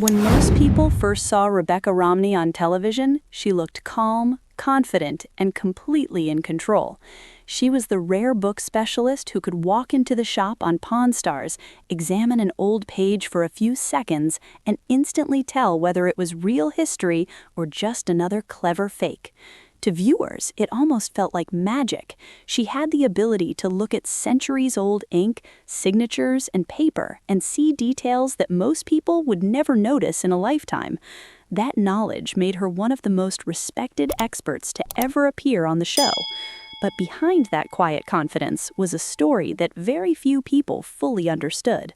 When most people first saw Rebecca Romney on television, she looked calm, confident, and completely in control. She was the rare book specialist who could walk into the shop on Pawn Stars, examine an old page for a few seconds, and instantly tell whether it was real history or just another clever fake. To viewers, it almost felt like magic. She had the ability to look at centuries-old ink, signatures, and paper and see details that most people would never notice in a lifetime. That knowledge made her one of the most respected experts to ever appear on the show. But behind that quiet confidence was a story that very few people fully understood.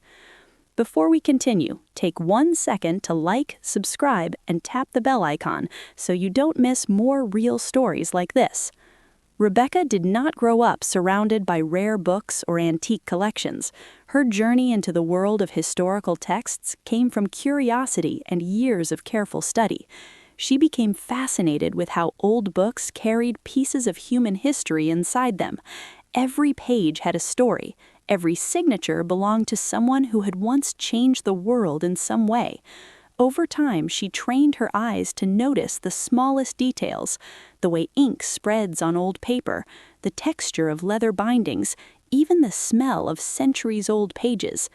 Before we continue, take 1 second to like, subscribe, and tap the bell icon so you don't miss more real stories like this. Rebecca did not grow up surrounded by rare books or antique collections. Her journey into the world of historical texts came from curiosity and years of careful study. She became fascinated with how old books carried pieces of human history inside them. Every page had a story. Every signature belonged to someone who had once changed the world in some way. Over time, she trained her eyes to notice the smallest details, the way ink spreads on old paper, the texture of leather bindings, even the smell of centuries-old pages.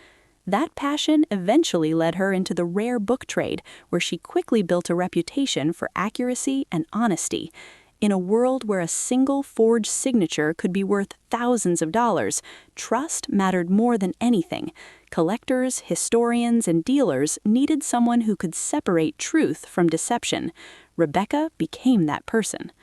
That passion eventually led her into the rare book trade, where she quickly built a reputation for accuracy and honesty. In a world where a single forged signature could be worth thousands of dollars, trust mattered more than anything. Collectors, historians, and dealers needed someone who could separate truth from deception. Rebecca became that person.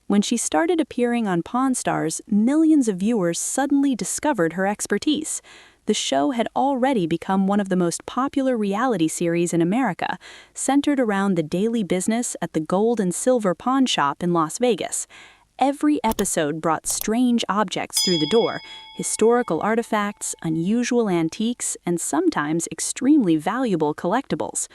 When she started appearing on Pawn Stars, millions of viewers suddenly discovered her expertise. The show had already become one of the most popular reality series in America, centered around the daily business at the gold and silver pawn shop in Las Vegas. Every episode brought strange objects through the door, historical artifacts, unusual antiques, and sometimes extremely valuable collectibles.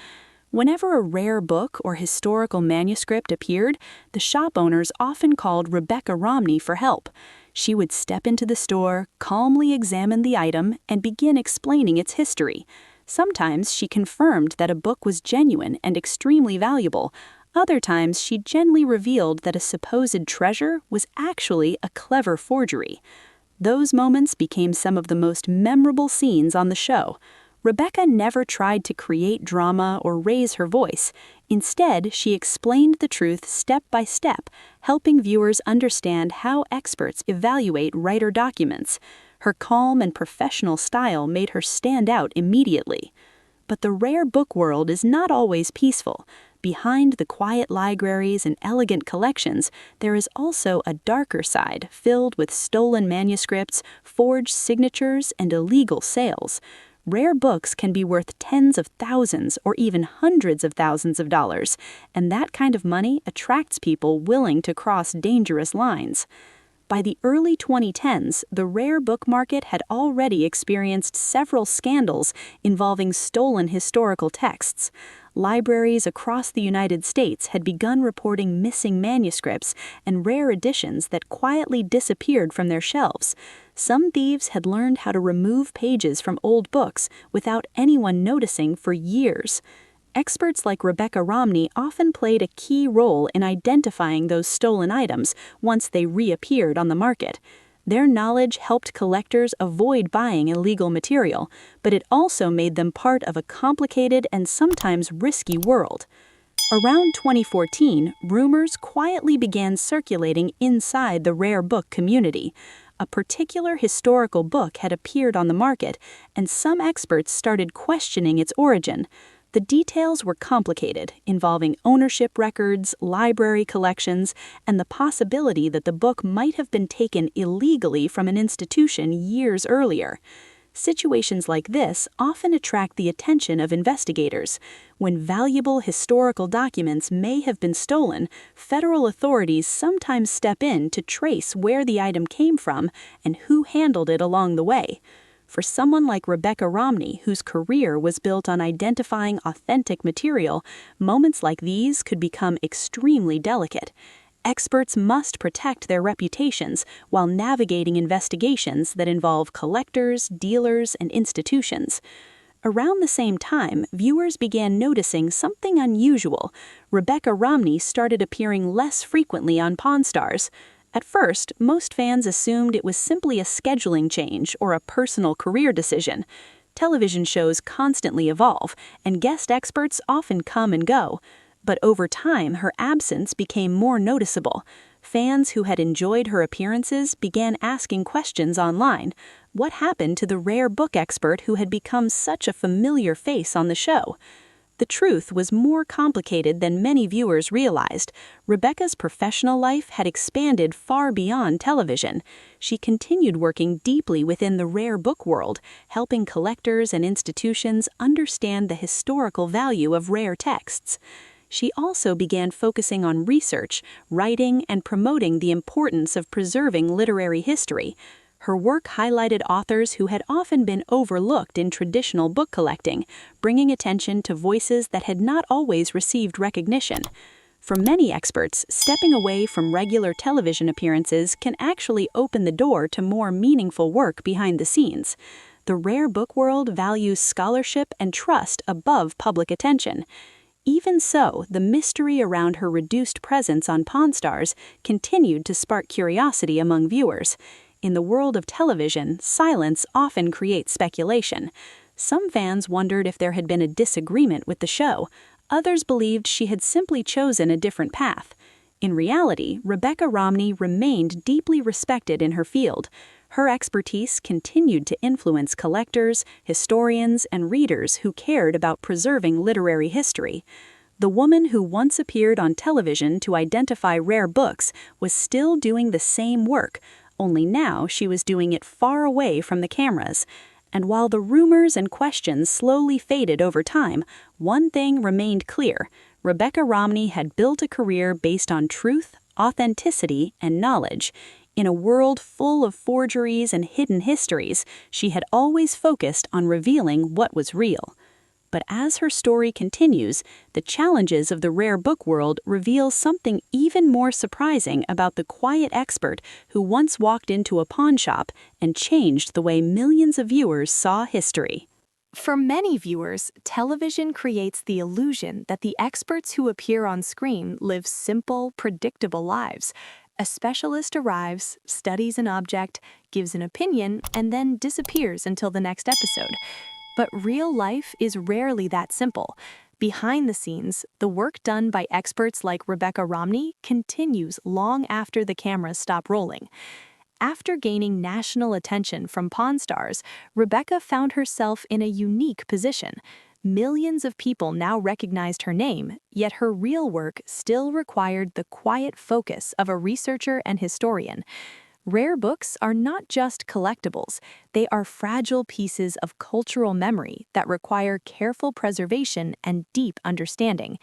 Whenever a rare book or historical manuscript appeared, the shop owners often called Rebecca Romney for help. She would step into the store, calmly examine the item, and begin explaining its history. Sometimes she confirmed that a book was genuine and extremely valuable. Other times she gently revealed that a supposed treasure was actually a clever forgery. Those moments became some of the most memorable scenes on the show. Rebecca never tried to create drama or raise her voice. Instead, she explained the truth step by step, helping viewers understand how experts evaluate writer documents. Her calm and professional style made her stand out immediately. But the rare book world is not always peaceful. Behind the quiet libraries and elegant collections, there is also a darker side filled with stolen manuscripts, forged signatures, and illegal sales. Rare books can be worth tens of thousands or even hundreds of thousands of dollars, and that kind of money attracts people willing to cross dangerous lines. By the early 2010s, the rare book market had already experienced several scandals involving stolen historical texts. Libraries across the United States had begun reporting missing manuscripts and rare editions that quietly disappeared from their shelves. Some thieves had learned how to remove pages from old books without anyone noticing for years. Experts like Rebecca Romney often played a key role in identifying those stolen items once they reappeared on the market. Their knowledge helped collectors avoid buying illegal material, but it also made them part of a complicated and sometimes risky world. Around 2014, rumors quietly began circulating inside the rare book community. A particular historical book had appeared on the market, and some experts started questioning its origin. The details were complicated, involving ownership records, library collections, and the possibility that the book might have been taken illegally from an institution years earlier. Situations like this often attract the attention of investigators. When valuable historical documents may have been stolen, federal authorities sometimes step in to trace where the item came from and who handled it along the way. For someone like Rebecca Romney, whose career was built on identifying authentic material, moments like these could become extremely delicate. Experts must protect their reputations while navigating investigations that involve collectors, dealers, and institutions. Around the same time, viewers began noticing something unusual. Rebecca Romney started appearing less frequently on Pawn Stars. At first, most fans assumed it was simply a scheduling change or a personal career decision. Television shows constantly evolve, and guest experts often come and go. But over time, her absence became more noticeable. Fans who had enjoyed her appearances began asking questions online. What happened to the rare book expert who had become such a familiar face on the show? The truth was more complicated than many viewers realized. Rebecca's professional life had expanded far beyond television. She continued working deeply within the rare book world, helping collectors and institutions understand the historical value of rare texts. She also began focusing on research, writing, and promoting the importance of preserving literary history. Her work highlighted authors who had often been overlooked in traditional book collecting, bringing attention to voices that had not always received recognition. For many experts, stepping away from regular television appearances can actually open the door to more meaningful work behind the scenes. The rare book world values scholarship and trust above public attention. Even so, the mystery around her reduced presence on Pawn Stars continued to spark curiosity among viewers. In the world of television, silence often creates speculation. Some fans wondered if there had been a disagreement with the show. Others believed she had simply chosen a different path. In reality, Rebecca Romney remained deeply respected in her field. Her expertise continued to influence collectors, historians, and readers who cared about preserving literary history. The woman who once appeared on television to identify rare books was still doing the same work, only now she was doing it far away from the cameras. And while the rumors and questions slowly faded over time, one thing remained clear. Rebecca Romney had built a career based on truth, authenticity, and knowledge. In a world full of forgeries and hidden histories, she had always focused on revealing what was real. But as her story continues, the challenges of the rare book world reveal something even more surprising about the quiet expert who once walked into a pawn shop and changed the way millions of viewers saw history. For many viewers, television creates the illusion that the experts who appear on screen live simple, predictable lives. A specialist arrives, studies an object, gives an opinion, and then disappears until the next episode. But real life is rarely that simple. Behind the scenes, the work done by experts like Rebecca Romney continues long after the cameras stop rolling. After gaining national attention from Pawn Stars, Rebecca found herself in a unique position. Millions of people now recognized her name, yet her real work still required the quiet focus of a researcher and historian. Rare books are not just collectibles, they are fragile pieces of cultural memory that require careful preservation and deep understanding.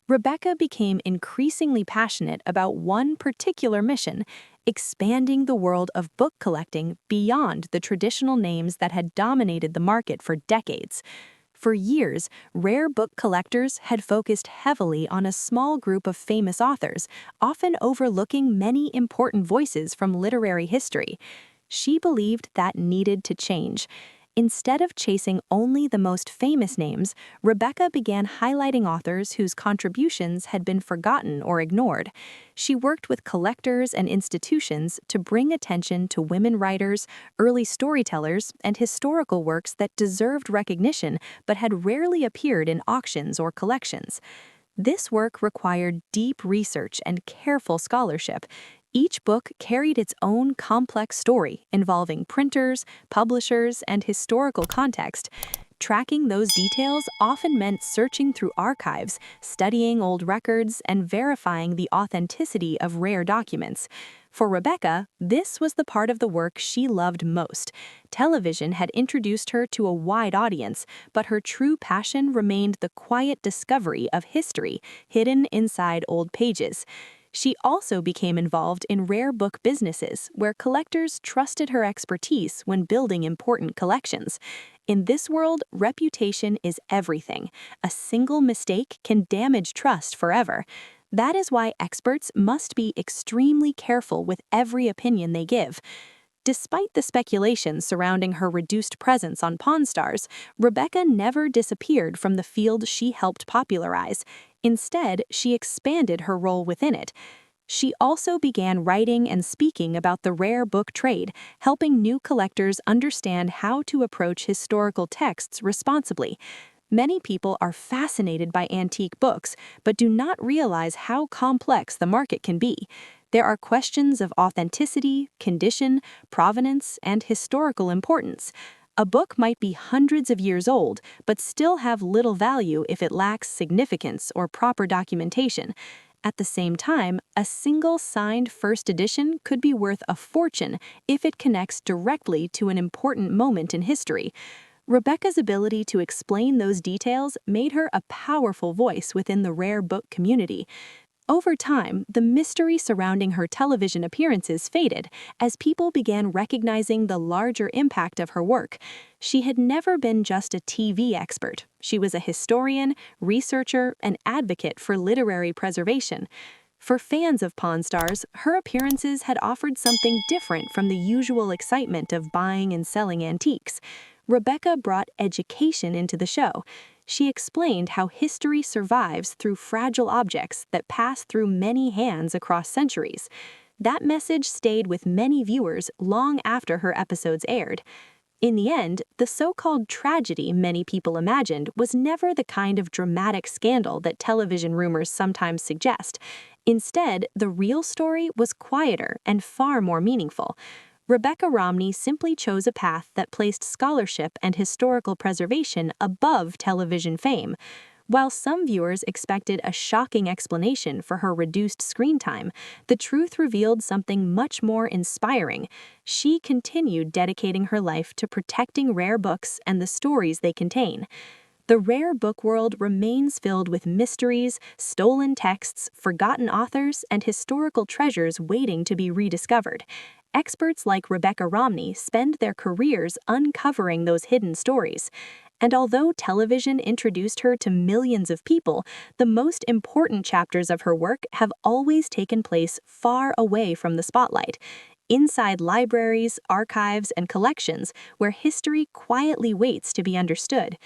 Rebecca became increasingly passionate about one particular mission: expanding the world of book collecting beyond the traditional names that had dominated the market for decades. For years, rare book collectors had focused heavily on a small group of famous authors, often overlooking many important voices from literary history. She believed that needed to change. Instead of chasing only the most famous names, Rebecca began highlighting authors whose contributions had been forgotten or ignored. She worked with collectors and institutions to bring attention to women writers, early storytellers, and historical works that deserved recognition but had rarely appeared in auctions or collections. This work required deep research and careful scholarship. Each book carried its own complex story involving printers, publishers, and historical context. Tracking those details often meant searching through archives, studying old records, and verifying the authenticity of rare documents. For Rebecca, this was the part of the work she loved most. Television had introduced her to a wide audience, but her true passion remained the quiet discovery of history hidden inside old pages. She also became involved in rare book businesses, where collectors trusted her expertise when building important collections. In this world, reputation is everything. A single mistake can damage trust forever. That is why experts must be extremely careful with every opinion they give. Despite the speculation surrounding her reduced presence on Pawn Stars, Rebecca never disappeared from the field she helped popularize. Instead, she expanded her role within it. She also began writing and speaking about the rare book trade, helping new collectors understand how to approach historical texts responsibly. Many people are fascinated by antique books, but do not realize how complex the market can be. There are questions of authenticity, condition, provenance, and historical importance. A book might be hundreds of years old, but still have little value if it lacks significance or proper documentation. At the same time, a single signed first edition could be worth a fortune if it connects directly to an important moment in history. Rebecca's ability to explain those details made her a powerful voice within the rare book community. Over time, the mystery surrounding her television appearances faded as people began recognizing the larger impact of her work. She had never been just a TV expert. She was a historian, researcher, and advocate for literary preservation. For fans of Pawn Stars, her appearances had offered something different from the usual excitement of buying and selling antiques. Rebecca brought education into the show. She explained how history survives through fragile objects that pass through many hands across centuries. That message stayed with many viewers long after her episodes aired. In the end, the so-called tragedy many people imagined was never the kind of dramatic scandal that television rumors sometimes suggest. Instead, the real story was quieter and far more meaningful. Rebecca Romney simply chose a path that placed scholarship and historical preservation above television fame. While some viewers expected a shocking explanation for her reduced screen time, the truth revealed something much more inspiring. She continued dedicating her life to protecting rare books and the stories they contain. The rare book world remains filled with mysteries, stolen texts, forgotten authors, and historical treasures waiting to be rediscovered. Experts like Rebecca Romney spend their careers uncovering those hidden stories. And although television introduced her to millions of people, the most important chapters of her work have always taken place far away from the spotlight. Inside libraries, archives, and collections where history quietly waits to be understood.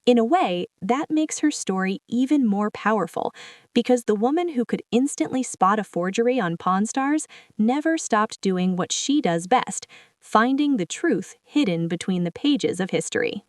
In a way, that makes her story even more powerful, because the woman who could instantly spot a forgery on Pawn Stars never stopped doing what she does best, finding the truth hidden between the pages of history.